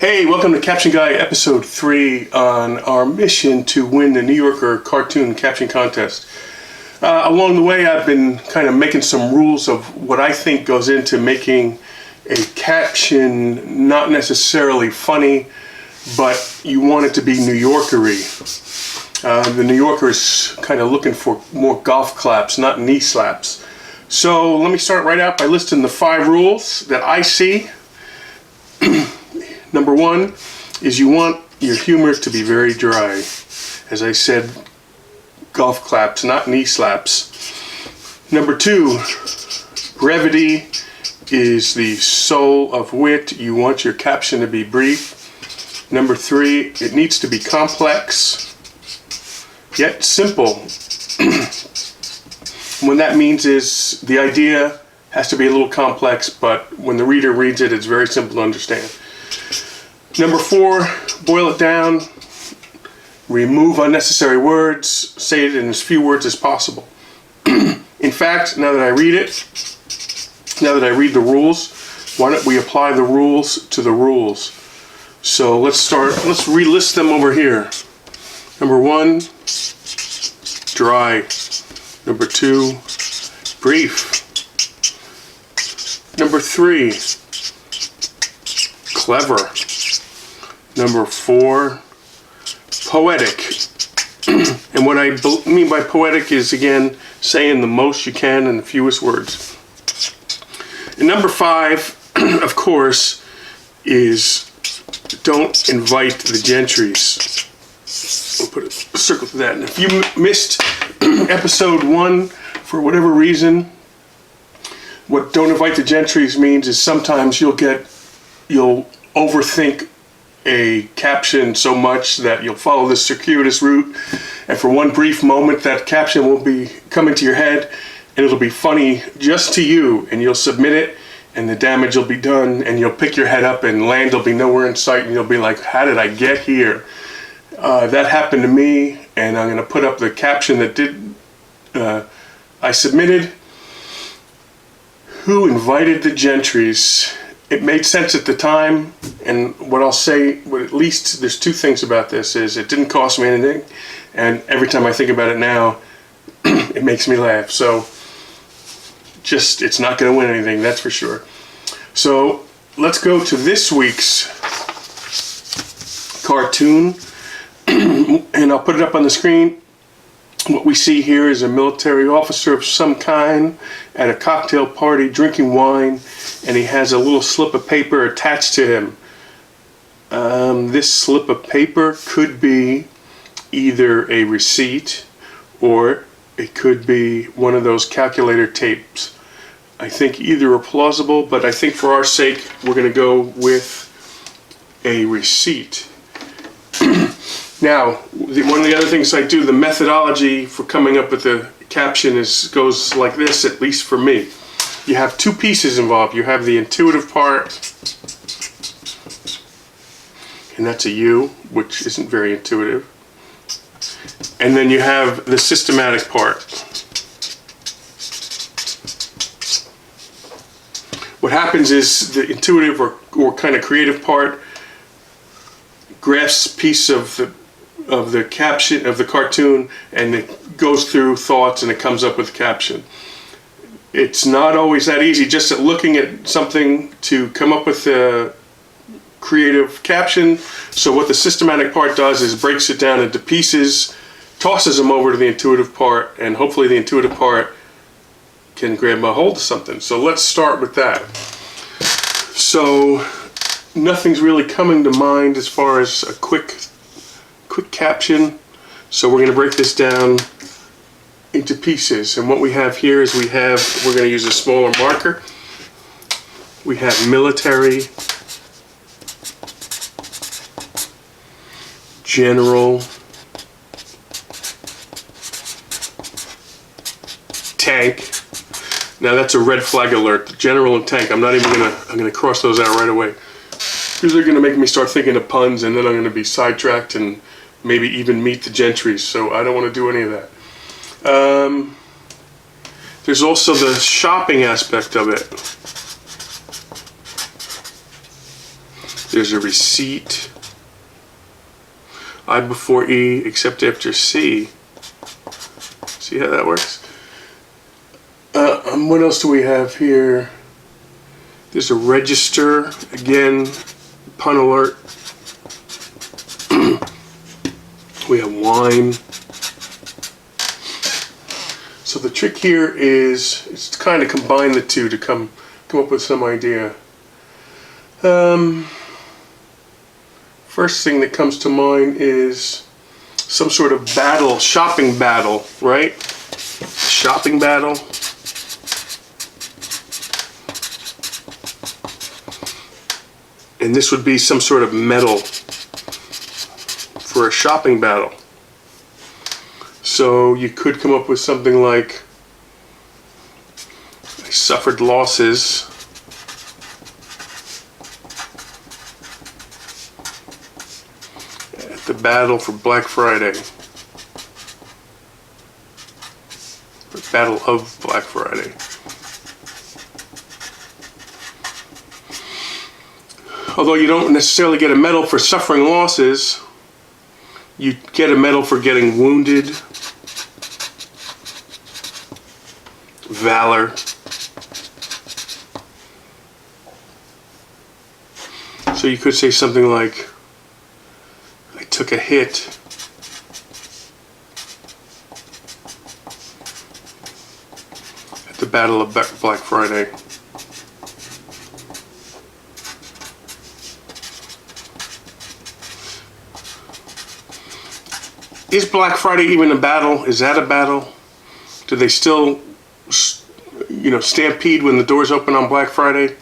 Hey, welcome to Caption Guy episode 3 on our mission to win the New Yorker cartoon caption contest. Along the way, I've been kind of making some rules of what I think goes into making a caption not necessarily funny, but you want it to be New Yorkery. The New Yorker is kind of looking for more golf claps, not knee slaps. So let me start right out by listing the 5 rules that I see. Number 1 is you want your humor to be very dry. As I said, golf claps, not knee slaps. Number 2, brevity is the soul of wit. You want your caption to be brief. Number 3, it needs to be complex, yet simple. What that means is the idea has to be a little complex, but when the reader reads it, it's very simple to understand. Number 4, boil it down, remove unnecessary words, say it in as few words as possible. In fact, now that I read the rules, why don't we apply the rules to the rules? So let's relist them over here. Number 1, dry. Number 2, brief. Number 3, clever. Number 4, poetic. And what I mean by poetic is, again, saying the most you can in the fewest words. And number 5, of course, is don't invite the gentries. We'll put a circle to that. And if you missed episode 1 for whatever reason, what don't invite the gentries means is sometimes you'll overthink a caption so much that you'll follow this circuitous route, and for one brief moment that caption will be coming to your head and it'll be funny just to you, and you'll submit it and the damage will be done, and you'll pick your head up and land will be nowhere in sight, and you'll be like, how did I get here? That happened to me, and I'm going to put up the caption that I submitted. Who invited the gentries? It made sense at the time, and what I'll say, at least there's 2 things about this, is it didn't cost me anything, and every time I think about it now, it makes me laugh. So it's not going to win anything, that's for sure. So let's go to this week's cartoon, and I'll put it up on the screen. What we see here is a military officer of some kind at a cocktail party drinking wine, and he has a little slip of paper attached to him. This slip of paper could be either a receipt or it could be one of those calculator tapes. I think either are plausible, but I think for our sake we're going to go with a receipt. Now, one of the other things I do, the methodology for coming up with the caption goes like this, at least for me. You have 2 pieces involved. You have the intuitive part, and that's a U, which isn't very intuitive. And then you have the systematic part. What happens is the intuitive or kind of creative part grasps a piece of the caption of the cartoon, and it goes through thoughts and it comes up with a caption. It's not always that easy just at looking at something to come up with a creative caption. So what the systematic part does is breaks it down into pieces, tosses them over to the intuitive part, and hopefully the intuitive part can grab a hold of something. So let's start with that. So nothing's really coming to mind as far as a quick caption, so we're going to break this down into pieces. And what we have here is we're going to use a smaller marker. We have military, general, tank. Now that's a red flag alert. The general and tank, I'm going to cross those out right away, because they're going to make me start thinking of puns, and then I'm going to be sidetracked and maybe even meet the gentries, so I don't want to do any of that. There's also the shopping aspect of it. There's a receipt. I before E, except after C. See how that works? What else do we have here? There's a register. Again, pun alert. We have wine. So the trick here is to kind of combine the two to come up with some idea. First thing that comes to mind is some sort of battle, shopping battle, right? Shopping battle. And this would be some sort of medal for a shopping battle. So you could come up with something like, I suffered losses at the battle for Black Friday. Or Battle of Black Friday. Although you don't necessarily get a medal for suffering losses, you get a medal for getting wounded, valor. So you could say something like, I took a hit at the Battle of Black Friday. Is Black Friday even a battle? Is that a battle? Do they still, stampede when the doors open on Black Friday?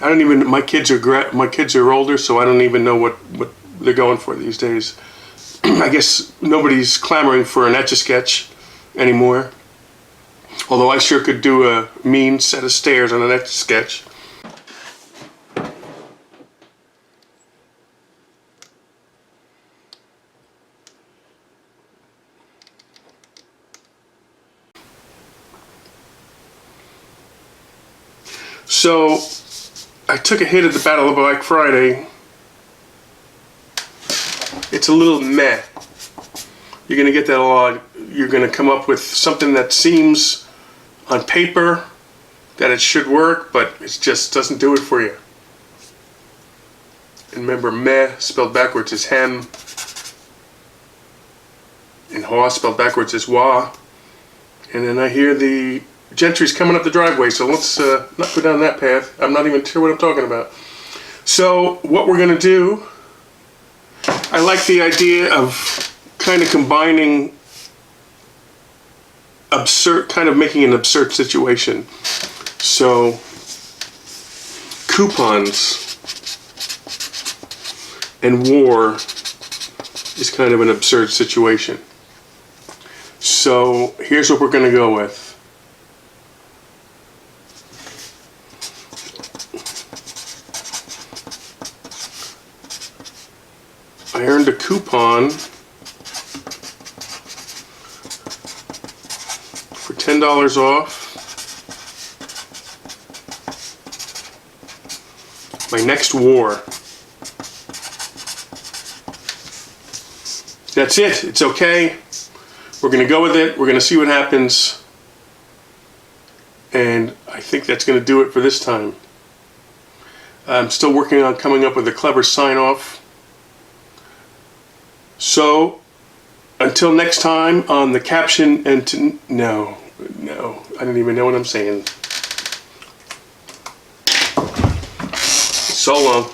I don't even. My kids are older, so I don't even know what they're going for these days. I guess nobody's clamoring for an Etch-a-Sketch anymore. Although I sure could do a mean set of stairs on an Etch-a-Sketch. So, I took a hit at the Battle of Black Friday. It's a little meh. You're going to get that a lot. You're going to come up with something that seems on paper that it should work, but it just doesn't do it for you. And remember, meh spelled backwards is hem, and haw spelled backwards is wah. And then I hear the gentry's coming up the driveway, so let's not go down that path. I'm not even sure what I'm talking about. So what we're going to do, I like the idea of kind of combining making an absurd situation. So coupons and war is kind of an absurd situation. So here's what we're going to go with. I earned a coupon for $10 off my next war. That's it. It's okay. We're going to go with it. We're going to see what happens. And I think that's going to do it for this time. I'm still working on coming up with a clever sign-off. So, until next time on the Caption and no, I don't even know what I'm saying. So long.